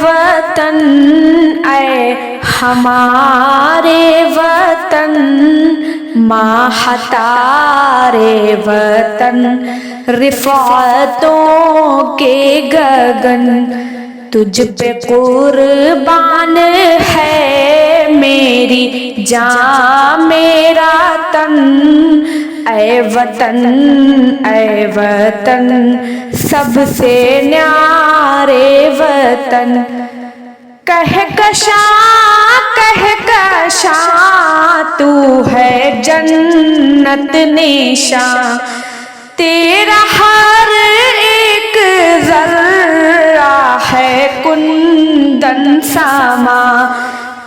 وطن اے ہمارے وطن، ماہتارے وطن، رفعتوں کے گگن، تجھ پہ قربان ہے میری جان میرا تن، اے وطن سب سے نیارے وطن، کہکشاں تو ہے جنت نشاں، تیرا ہر ایک ذرہ ہے کندن ساما،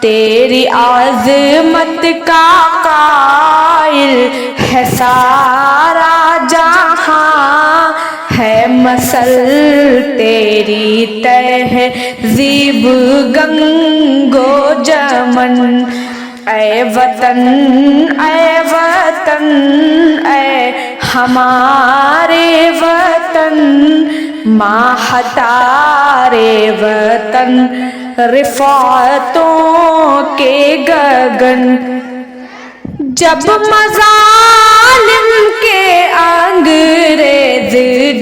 تیری عظمت کا قائل ہے سارا جہاں، ہے مثل تیری تہذیب گنگ و جمن، اے وطن اے ہمارے وطن، ماہتارے وطن، رفعتوں کے گگن، جب مظالم کے انگریز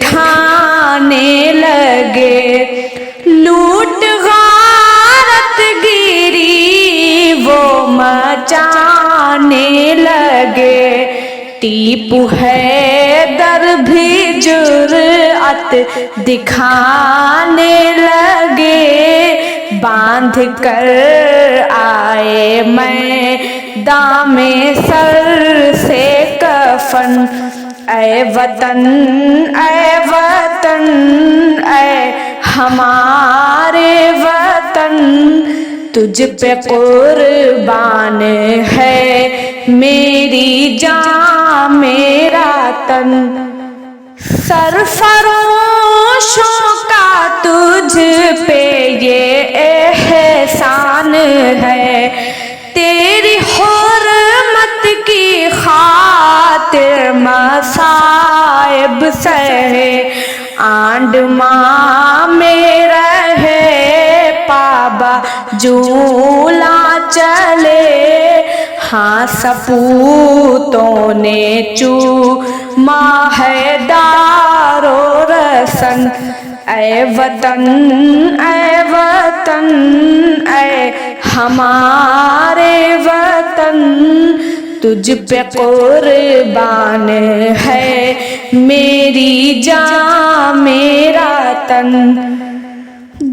ڈھانے لگے، لوٹ غارت گیری وہ مچانے لگے، ٹیپو حیدر بھی جرأت دکھانے لگے، باندھ کر آئے میدان میں سر سے کفن، اے وطن اے ہمارے وطن، تجھ پہ قربان ہے میری جان میرا تن، سرفروشوں کا تجھ پہ یہ احسان ہے، تیری حرمت کی خاطر مصائب سہے، آنڈمان میں رہے پابا جھولا چلے، ہاں سپوتوں نے چوما ہے دار و رسن، اے وطن اے ہمارے وطن، تجھ پہ قربان ہے میری جان میرا تن،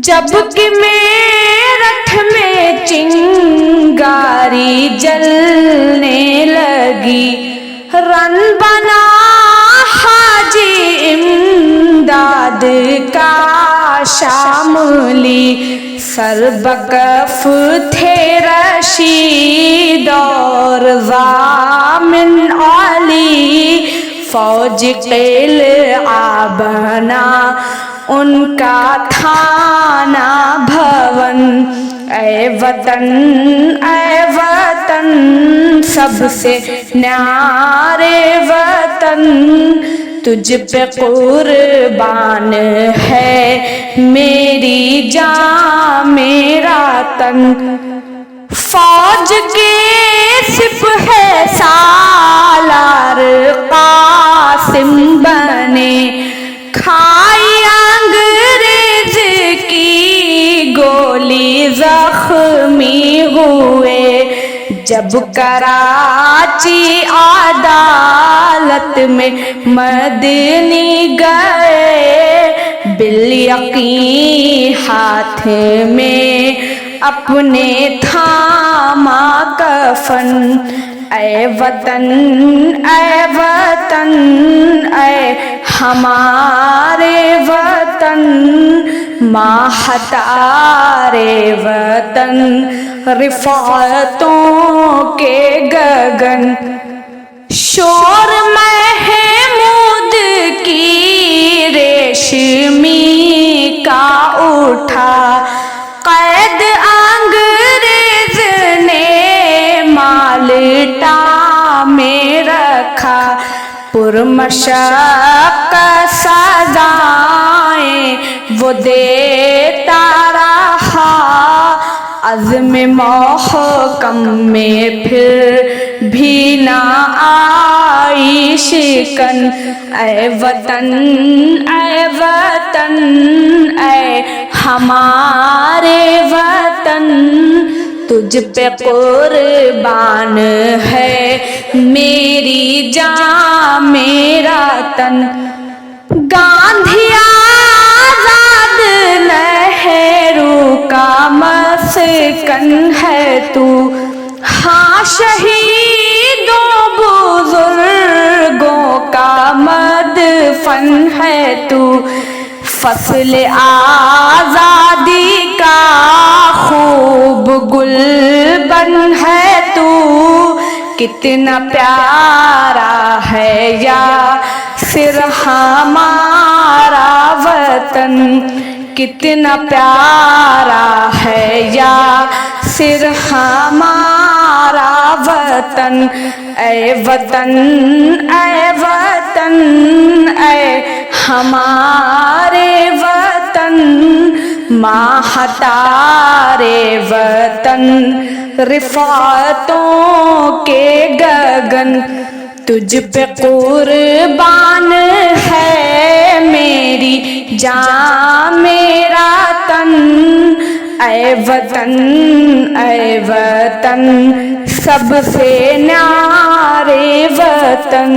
جب کہ میرٹھ میں چنگاری جلنے لگی، رن بنا حاجی امداد کا شاملی، سربکف تھے رشید اور ضامن علی، فوج قلعہ بنا ان کا تھانہ بھون، اے وطن سب سے نیارے وطن، تجھ پہ قربان ہے میری جان میرا تن، فوج کے سپہ سالار قاسم بنے، کھائی انگریز کی گولی زخمی ہوئے، جب کراچی عدالت میں مدنی گئے، بالیقین ہاتھ میں اپنے تھاما کفن، اے وطن اے ہمارے وطن، ماہتارے وطن، رفعتوں کے گگن، شور محمود کی ریشمی کا اٹھا، قید انگریز نے مالٹا میں رکھا، پرمشق سزائیں وہ دیتا رہا عزم محکم میں، پھر بھی نہ آئی شکن۔ اے وطن اے وطن اے ہمارے وطن، تجھ پہ قربان ہے میری جان میرا تن۔ گاندھی آزاد نہرو کا مسکن ہے تو، ہاں شہیدوں بزرگوں کا مدفن ہے تو، فصل آزادی کا خوب گلبن ہے تو، کتنا پیارا ہے یاسر ہمارا وطن، کتنا پیارا ہے یاسر ہمارا وطن۔ اے وطن اے وطن اے ہمارے وطن، ماں ہتارے وطن رفعتوں کے گگن، تجھ پہ قربان ہے میری جان میرا تن۔ اے وطن اے وطن سب سے نیارے وطن۔